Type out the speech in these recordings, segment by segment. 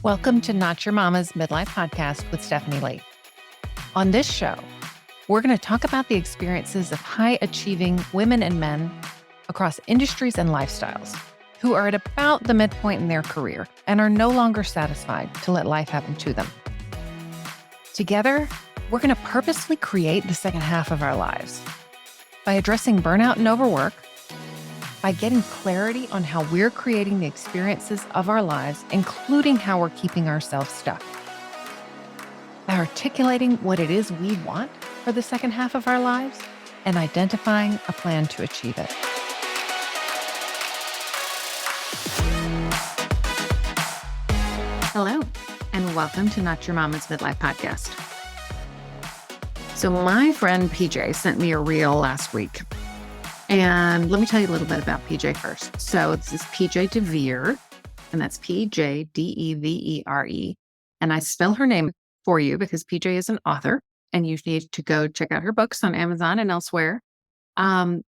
Welcome to Not Your Mama's Midlife Podcast with Stephanie Lee. On this show, we're going to talk about the experiences of high-achieving women and men across industries and lifestyles who are at about the midpoint in their career and are no longer satisfied to let life happen to them. Together, we're going to purposely create the second half of our lives by addressing burnout and overwork, by getting clarity on how we're creating the experiences of our lives, including how we're keeping ourselves stuck, by articulating what it is we want for the second half of our lives, and identifying a plan to achieve it. Hello, and welcome to Not Your Mama's Midlife Podcast. So my friend PJ sent me a reel last week. And let me tell you a little bit about PJ first. So this is PJ DeVere, and that's PJ-DEVERE. And I spell her name for you because PJ is an author, and you need to go check out her books on Amazon and elsewhere. PJ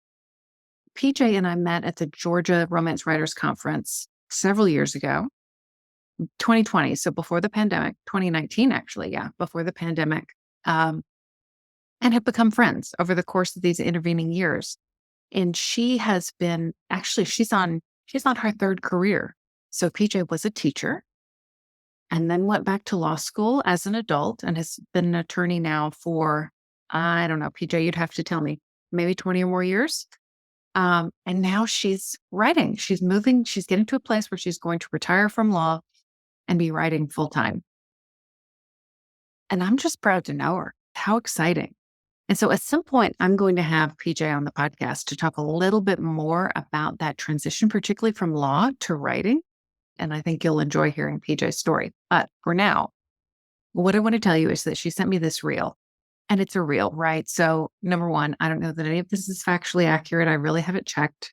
and I met at the Georgia Romance Writers Conference several years ago, 2020, so before the pandemic, 2019 actually, before the pandemic, and have become friends over the course of these intervening years. And she has been, actually, she's on her third career. So PJ was a teacher and then went back to law school as an adult and has been an attorney now for, I don't know, PJ, you'd have to tell me, maybe 20 or more years. And now she's writing. She's getting to a place where she's going to retire from law and be writing full time. And I'm just proud to know her. How exciting. And so at some point, I'm going to have PJ on the podcast to talk a little bit more about that transition, particularly from law to writing. And I think you'll enjoy hearing PJ's story. But for now, what I want to tell you is that she sent me this reel, and it's a reel, right? So number one, I don't know that any of this is factually accurate. I really haven't checked.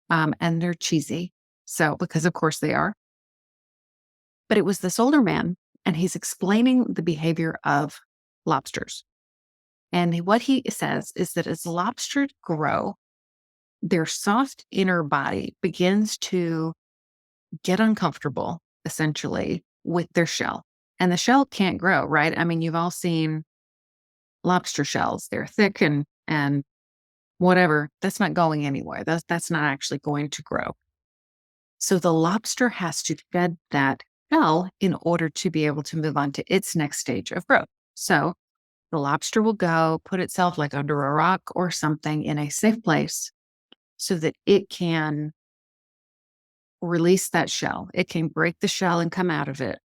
And they're cheesy. So, because of course they are. But it was this older man, and he's explaining the behavior of lobsters. And what he says is that as lobsters grow, their soft inner body begins to get uncomfortable, essentially, with their shell. And the shell can't grow, right? I mean, you've all seen lobster shells. They're thick and whatever. That's not going anywhere. That's not actually going to grow. So the lobster has to shed that shell in order to be able to move on to its next stage of growth. So the lobster will go put itself like under a rock or something in a safe place so that it can release that shell. It can break the shell and come out of it,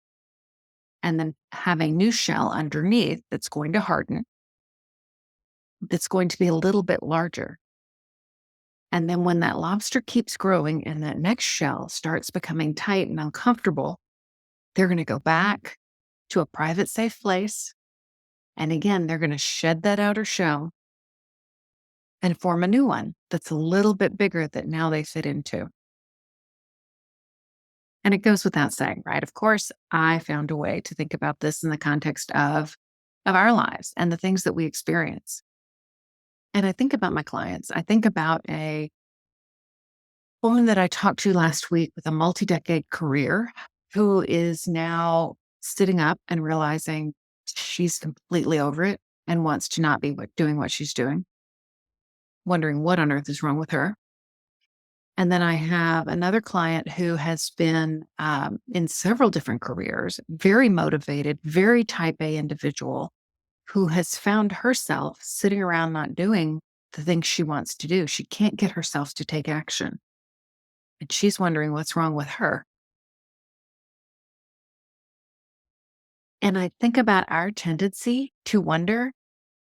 and then have a new shell underneath that's going to harden, that's going to be a little bit larger. And then when that lobster keeps growing and that next shell starts becoming tight and uncomfortable, they're going to go back to a private, safe place. And again, they're going to shed that outer shell and form a new one that's a little bit bigger that now they fit into. And it goes without saying, right? Of course, I found a way to think about this in the context of our lives and the things that we experience. And I think about my clients. I think about a woman that I talked to last week with a multi-decade career who is now sitting up and realizing she's completely over it and wants to not be doing what she's doing, wondering what on earth is wrong with her. And then I have another client who has been in several different careers, very motivated, very type A individual who has found herself sitting around not doing the things she wants to do. She can't get herself to take action. And she's wondering what's wrong with her. And I think about our tendency to wonder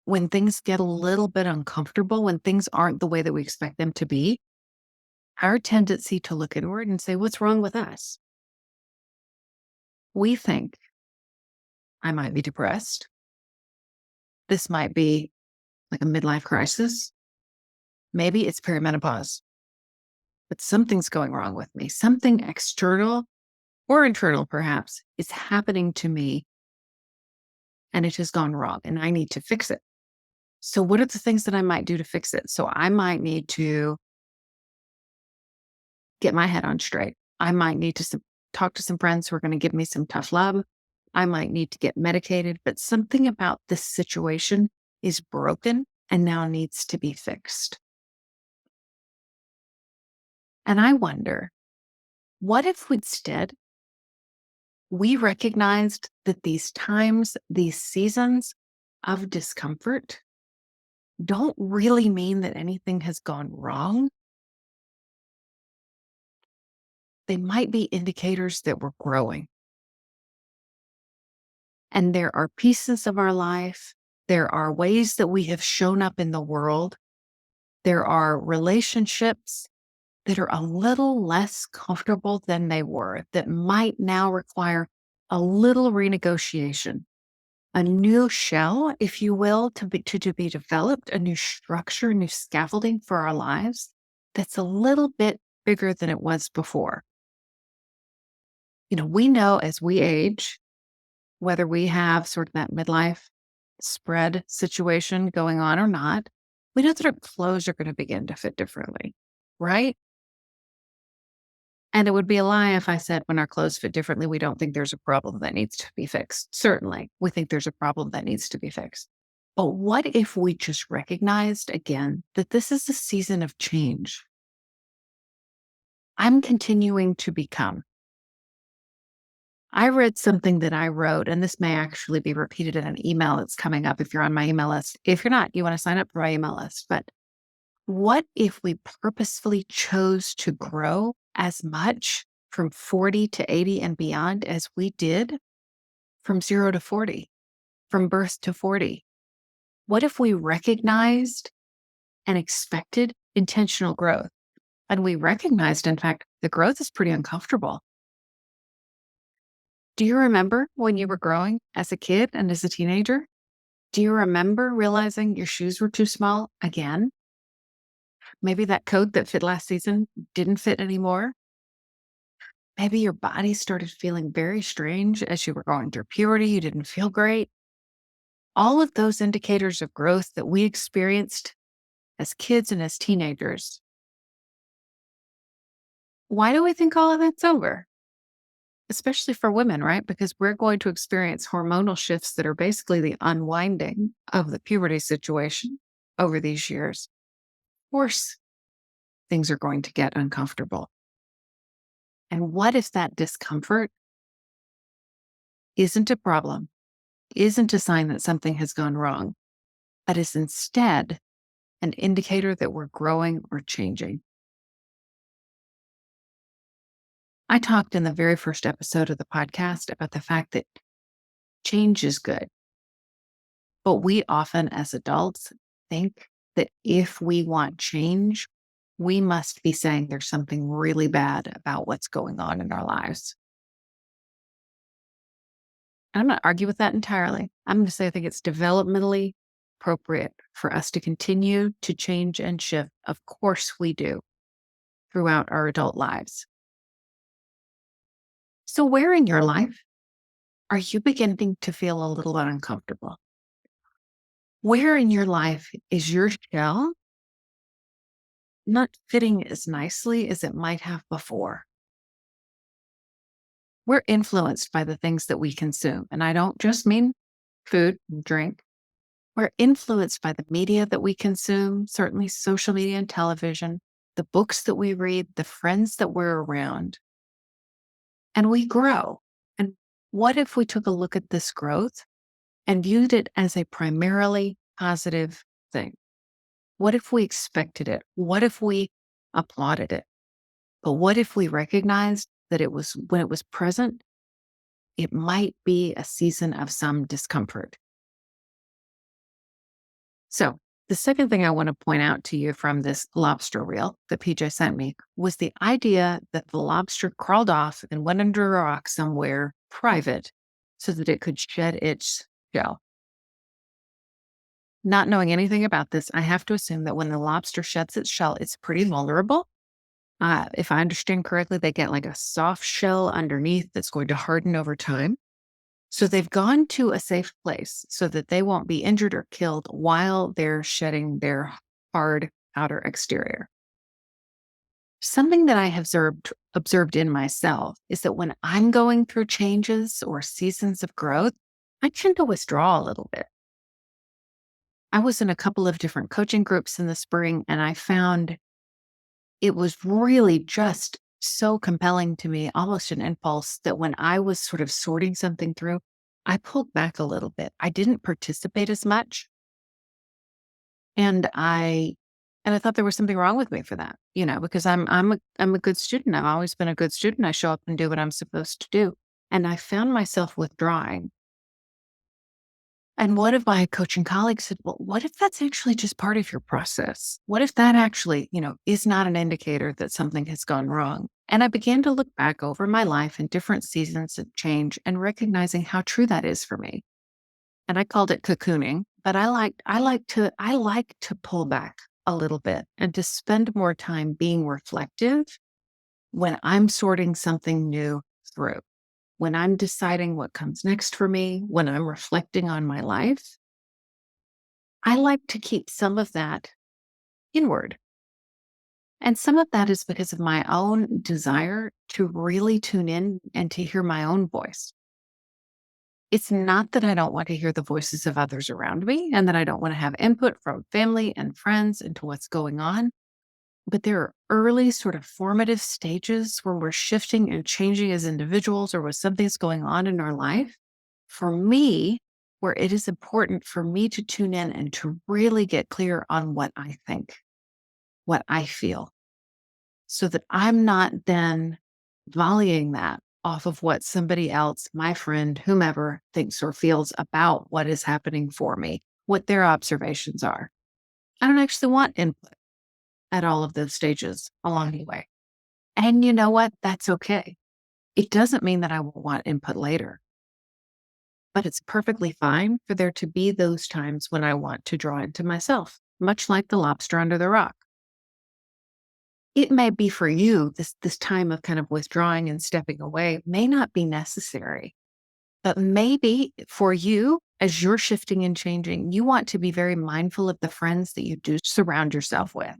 when things get a little bit uncomfortable, when things aren't the way that we expect them to be, our tendency to look inward and say, what's wrong with us? We think, I might be depressed. This might be like a midlife crisis. Maybe it's perimenopause. But something's going wrong with me. Something external or internal, perhaps, is happening to me. And it has gone wrong and I need to fix it. So what are the things that I might do to fix it? So I might need to get my head on straight. I might need to talk to some friends who are going to give me some tough love. I might need to get medicated, but something about this situation is broken and now needs to be fixed. And I wonder, what if instead we recognized that these times, these seasons of discomfort don't really mean that anything has gone wrong? They might be indicators that we're growing. And there are pieces of our life, there are ways that we have shown up in the world, there are relationships that are a little less comfortable than they were, that might now require a little renegotiation, a new shell, if you will, to be developed, a new structure, new scaffolding for our lives that's a little bit bigger than it was before. We know as we age, whether we have sort of that midlife spread situation going on or not, we know that our clothes are going to begin to fit differently, right? And it would be a lie if I said when our clothes fit differently, we don't think there's a problem that needs to be fixed. Certainly, we think there's a problem that needs to be fixed. But what if we just recognized again that this is a season of change? I'm continuing to become. I read something that I wrote, and this may actually be repeated in an email that's coming up if you're on my email list. If you're not, you want to sign up for my email list. But what if we purposefully chose to grow as much from 40 to 80 and beyond as we did from 0 to 40, from birth to 40? What if we recognized and expected intentional growth? And we recognized, in fact, the growth is pretty uncomfortable. Do you remember when you were growing as a kid and as a teenager? Do you remember realizing your shoes were too small again? Maybe that coat that fit last season didn't fit anymore. Maybe your body started feeling very strange as you were going through puberty. You didn't feel great. All of those indicators of growth that we experienced as kids and as teenagers. Why do we think all of that's over? Especially for women, right? Because we're going to experience hormonal shifts that are basically the unwinding of the puberty situation over these years. Of course, things are going to get uncomfortable. And what if that discomfort isn't a problem, isn't a sign that something has gone wrong, but is instead an indicator that we're growing or changing? I talked in the very first episode of the podcast about the fact that change is good. But we often, as adults, think that if we want change, we must be saying there's something really bad about what's going on in our lives. And I'm not argue with that entirely. I'm going to say I think it's developmentally appropriate for us to continue to change and shift. Of course, we do throughout our adult lives. So, where in your life are you beginning to feel a little bit uncomfortable? Where in your life is your shell not fitting as nicely as it might have before? We're influenced by the things that we consume. And I don't just mean food and drink. We're influenced by the media that we consume, certainly social media and television, the books that we read, the friends that we're around, and we grow. And what if we took a look at this growth and viewed it as a primarily positive thing? What if we expected it? What if we applauded it? But what if we recognized that it was when it was present, it might be a season of some discomfort? So, the second thing I want to point out to you from this lobster reel that PJ sent me was the idea that the lobster crawled off and went under a rock somewhere private so that it could shed its shell. Not knowing anything about this, I have to assume that when the lobster sheds its shell, it's pretty vulnerable. If I understand correctly, they get like a soft shell underneath that's going to harden over time. So they've gone to a safe place so that they won't be injured or killed while they're shedding their hard outer exterior. Something that I have observed in myself is that when I'm going through changes or seasons of growth, I tend to withdraw a little bit. I was in a couple of different coaching groups in the spring, and I found it was really just so compelling to me, almost an impulse, that when I was sort of sorting something through, I pulled back a little bit. I didn't participate as much. And I thought there was something wrong with me for that, because I'm a good student. I've always been a good student. I show up and do what I'm supposed to do. And I found myself withdrawing. And one of my coaching colleagues said, "Well, what if that's actually just part of your process? What if that actually, is not an indicator that something has gone wrong?" And I began to look back over my life in different seasons of change and recognizing how true that is for me. And I called it cocooning, but I like to pull back a little bit and to spend more time being reflective when I'm sorting something new through, when I'm deciding what comes next for me, when I'm reflecting on my life. I like to keep some of that inward. And some of that is because of my own desire to really tune in and to hear my own voice. It's not that I don't want to hear the voices of others around me and that I don't want to have input from family and friends into what's going on. But there are early, sort of formative stages where we're shifting and changing as individuals or when something's going on in our life. For me, where it is important for me to tune in and to really get clear on what I think, what I feel, so that I'm not then volleying that off of what somebody else, my friend, whomever, thinks or feels about what is happening for me, what their observations are. I don't actually want input at all of those stages along the way. And you know what? That's okay. It doesn't mean that I won't want input later, but it's perfectly fine for there to be those times when I want to draw into myself, much like the lobster under the rock. It may be for you, this time of kind of withdrawing and stepping away may not be necessary, but maybe for you, as you're shifting and changing, you want to be very mindful of the friends that you do surround yourself with.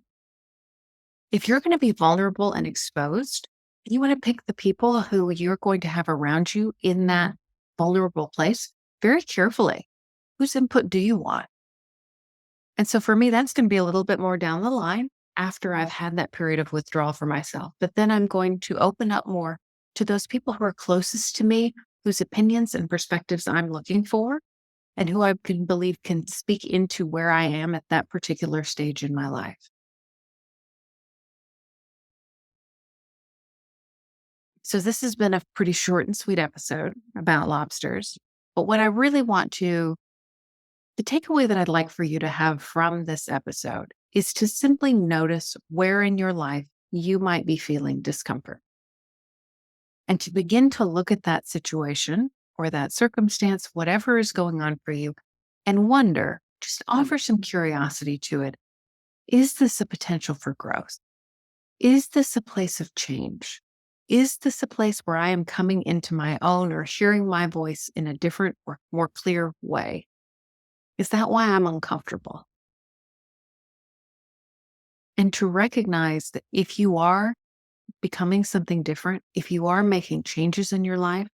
If you're going to be vulnerable and exposed, you want to pick the people who you're going to have around you in that vulnerable place very carefully. Whose input do you want? And so for me, that's going to be a little bit more down the line after I've had that period of withdrawal for myself. But then I'm going to open up more to those people who are closest to me, whose opinions and perspectives I'm looking for, and who I can believe can speak into where I am at that particular stage in my life. So this has been a pretty short and sweet episode about lobsters. But what I really want the takeaway that I'd like for you to have from this episode is to simply notice where in your life you might be feeling discomfort and to begin to look at that situation or that circumstance, whatever is going on for you, and wonder, just offer some curiosity to it. Is this a potential for growth? Is this a place of change? Is this a place where I am coming into my own or hearing my voice in a different or more clear way? Is that why I'm uncomfortable? And to recognize that if you are becoming something different, if you are making changes in your life,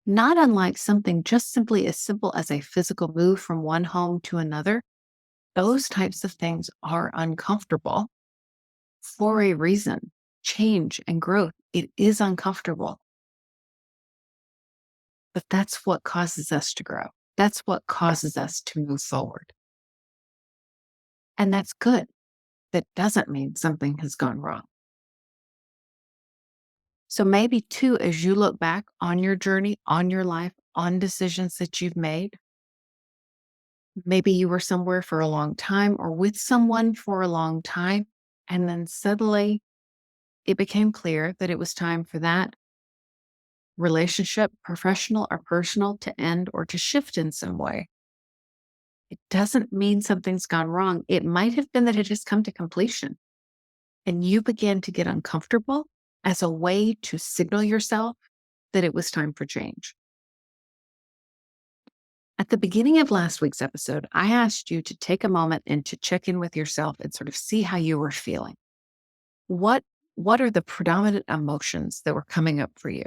not unlike something just simply as simple as a physical move from one home to another, those types of things are uncomfortable for a reason. Change and growth, it is uncomfortable, but that's what causes us to grow. That's what causes us to move forward. And that's good. That doesn't mean something has gone wrong. So maybe too, as you look back on your journey, on your life, on decisions that you've made, maybe you were somewhere for a long time or with someone for a long time, and then suddenly it became clear that it was time for that relationship, professional or personal, to end or to shift in some way. It doesn't mean something's gone wrong. It might have been that it has come to completion and you began to get uncomfortable as a way to signal yourself that it was time for change. At the beginning of last week's episode, I asked you to take a moment and to check in with yourself and sort of see how you were feeling. What What are the predominant emotions that were coming up for you?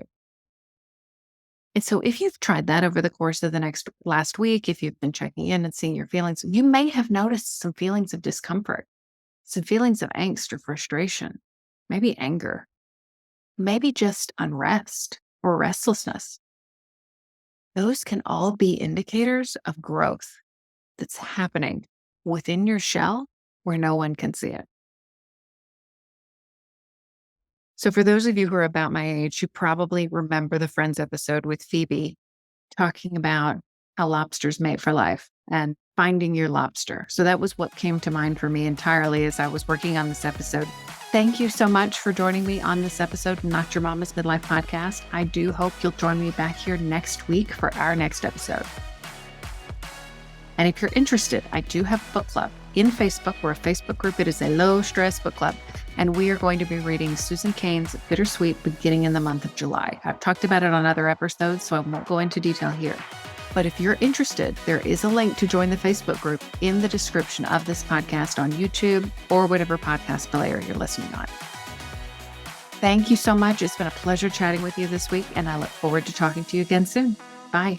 And so if you've tried that over the course of the last week, if you've been checking in and seeing your feelings, you may have noticed some feelings of discomfort, some feelings of angst or frustration, maybe anger, maybe just unrest or restlessness. Those can all be indicators of growth that's happening within your shell where no one can see it. So, for those of you who are about my age, you probably remember the Friends episode with Phoebe talking about how lobsters mate for life and finding your lobster. So, that was what came to mind for me entirely as I was working on this episode. Thank you so much for joining me on this episode of Not Your Mama's Midlife Podcast. I do hope you'll join me back here next week for our next episode. And if you're interested, I do have a book club in Facebook. We're a Facebook group. It is a low stress book club. And we are going to be reading Susan Cain's Bittersweet beginning in the month of July. I've talked about it on other episodes, so I won't go into detail here. But if you're interested, there is a link to join the Facebook group in the description of this podcast on YouTube or whatever podcast player you're listening on. Thank you so much. It's been a pleasure chatting with you this week, and I look forward to talking to you again soon. Bye.